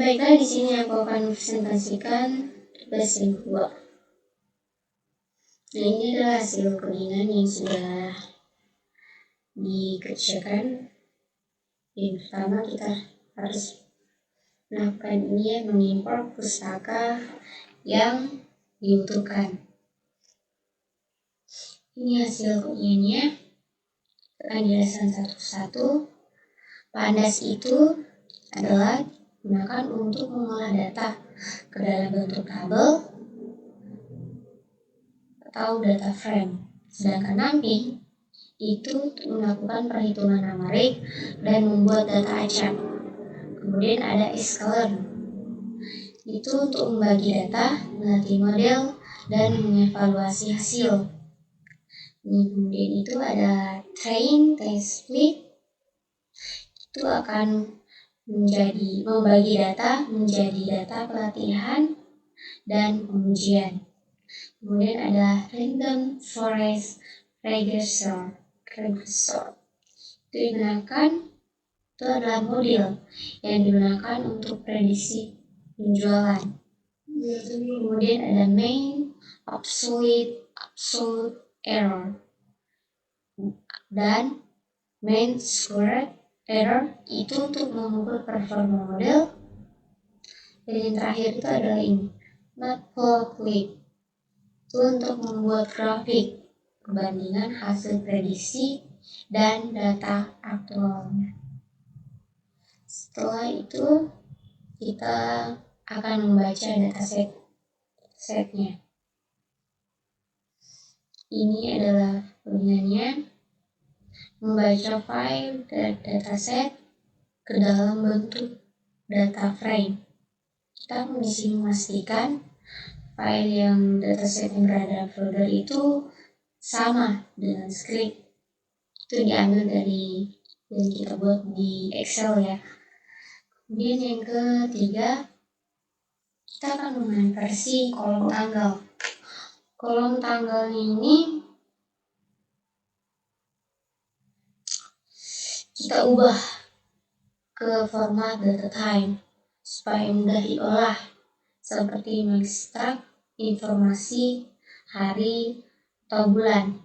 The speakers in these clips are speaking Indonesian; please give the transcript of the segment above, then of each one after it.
baiklah, di sini aku akan presentasikan tugas yang kedua. Nah, ini adalah hasil codingan yang sudah dikerjakan. Yang pertama, kita harus melakukan ini, mengimport pustaka yang dibutuhkan. Ini hasil codingannya, akan dijelaskan satu-satu. Pandas itu adalah digunakan untuk mengolah data ke dalam bentuk tabel atau data frame. Sedangkan numpy itu melakukan perhitungan numerik dan membuat data acak. Kemudian ada sklearn, itu untuk membagi data, melatih model, dan mengevaluasi hasil. Kemudian itu ada train, test, split, itu akan membagi data menjadi data pelatihan dan pengujian. Kemudian ada random forest regressor. Itu adalah model yang digunakan untuk prediksi penjualan. Kemudian ada mean, absolute error, dan mean squared error itu untuk mengukur performa model. Dan yang terakhir itu adalah ini, matplotlib, itu untuk membuat grafik perbandingan hasil prediksi dan data aktualnya. Setelah itu kita akan membaca datasetnya. Ini adalah codingannya, membaca file dan dataset ke dalam bentuk data frame. Kita mesti memastikan file yang dataset yang berada dalam folder itu sama dengan script. Itu diambil dari yang kita buat di Excel ya. Kemudian yang ketiga, kita akan menginversi kolom tanggal. Kolom tanggalnya ini kita ubah ke format data time supaya mudah diolah, seperti mengekstrak informasi hari atau bulan.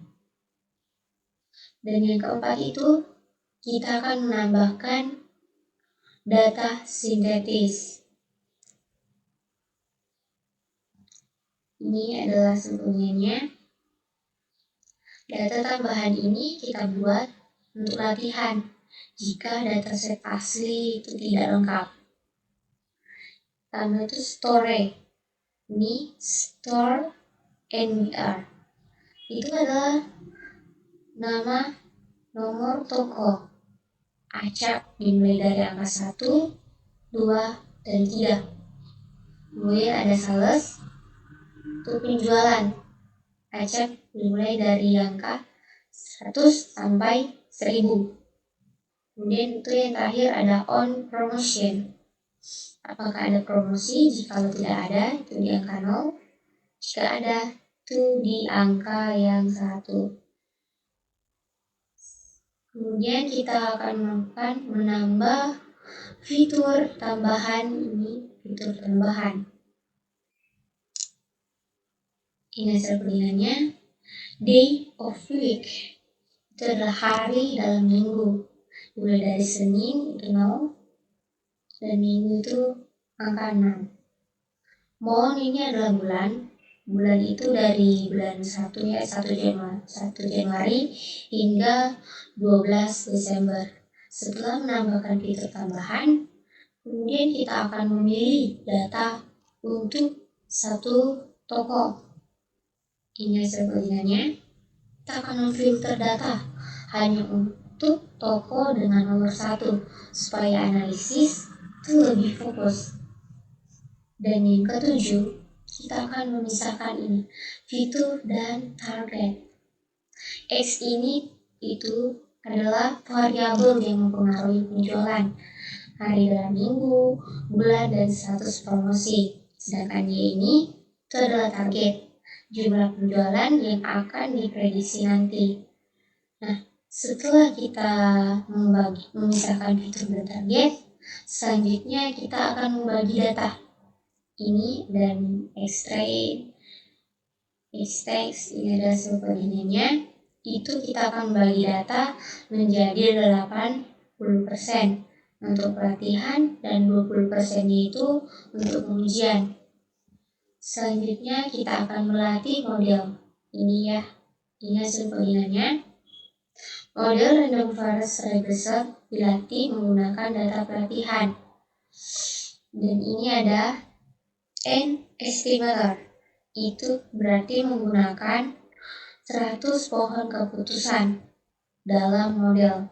Dan yang keempat itu, kita akan menambahkan data sintetis. Ini adalah sebelumnya. Data tambahan ini kita buat untuk latihan jika dataset asli itu tidak lengkap. Pertama itu store. Ini store NBR. Itu adalah nama nomor toko acak dimulai dari angka 1, 2, dan 3. Kemudian ada sales, itu penjualan acak dimulai dari angka 100 sampai 1000. Kemudian itu yang terakhir ada on promotion. Apakah ada promosi? Jika tidak ada, itu di angka 0. Jika ada, itu di angka yang 1. Kemudian kita akan melakukan menambah fitur tambahan. Ini fitur tambahan. Ini hasil codingannya. Day of week, itu adalah hari dalam minggu. Mulai dari Senin itu 0, dan Minggu itu angka 6. Month ini adalah bulan. Bulan itu dari bulan 1 ya, 1 Januari hingga 12 Desember. Setelah menambahkan fitur tambahan, kemudian kita akan memilih data untuk satu toko. Ini hasil codingannya. Kita akan memfilter data hanya untuk toko dengan nomor 1 supaya analisis itu lebih fokus. Dan yang ketujuh, kita akan memisahkan ini, fitur dan target. X ini itu adalah variabel yang mempengaruhi penjualan hari dalam minggu, bulan, dan status promosi. Sedangkan Y ini itu adalah target, jumlah penjualan yang akan diprediksi nanti. Nah, setelah kita memisahkan fitur dan target, Selanjutnya kita akan membagi data ini dan extract, ini adalah hasil codingannya. Itu kita akan bagi data menjadi 80% untuk pelatihan dan 20%-nya itu untuk pengujian. Selanjutnya kita akan melatih model. Ini hasil codingannya. Model random forest regressor dilatih menggunakan data pelatihan. Dan ini ada N estimator. Itu berarti menggunakan 100 pohon keputusan dalam model.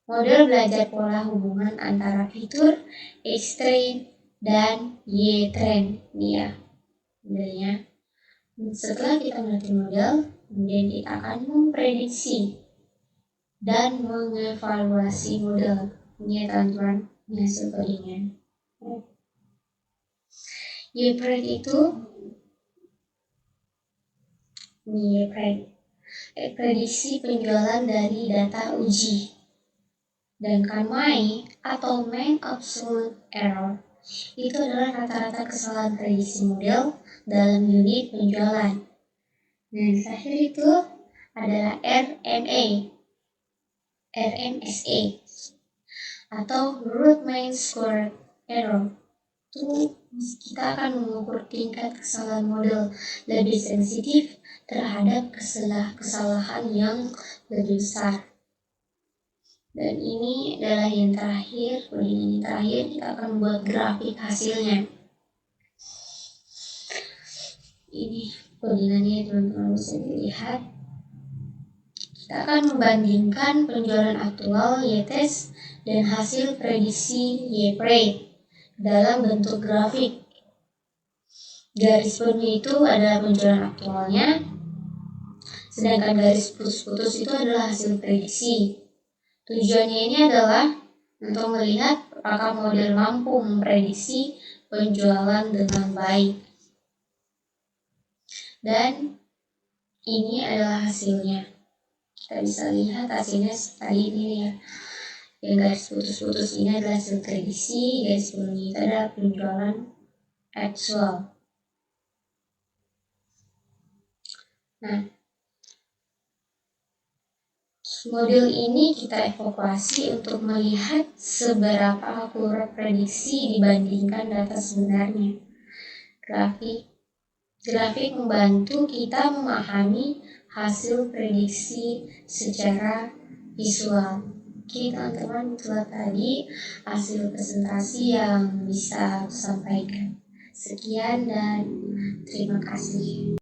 Model belajar pola hubungan antara fitur X-train dan Y-train. Ini ya modelnya. Setelah kita melatih model, kemudian kita akan memprediksi dan mengevaluasi model. Ini ya teman-teman, ini hasil codingan. Y-train itu prediksi penjualan dari data uji. Dan KMAI atau Mean Absolute Error itu adalah rata-rata kesalahan prediksi model dalam unit penjualan. Dan terakhir itu adalah RMSA atau Root Mean Squared Error. Itu kita akan mengukur tingkat kesalahan model lebih sensitif terhadap kesalahan yang lebih besar. Dan ini adalah yang terakhir, codingan yang terakhir kita akan membuat grafik hasilnya. Ini codingannya teman-teman bisa dilihat. Kita akan membandingkan penjualan aktual Y-test dan hasil prediksi Y-pre dalam bentuk grafik. Garis penuh itu adalah penjualan aktualnya, sedangkan garis putus-putus itu adalah hasil prediksi. Tujuannya ini adalah untuk melihat apakah model mampu memprediksi penjualan dengan baik. Dan ini adalah hasilnya. Kita bisa lihat hasilnya tadi ini ya. Yang garis putus-putus ini adalah hasil prediksi, garis penuh itu adalah penjualan actual. Nah, model ini kita evaluasi untuk melihat seberapa akurat prediksi dibandingkan data sebenarnya. Grafik membantu kita memahami hasil prediksi secara visual. Oke teman-teman, itulah tadi hasil presentasi yang bisa aku sampaikan. Sekian dan terima kasih.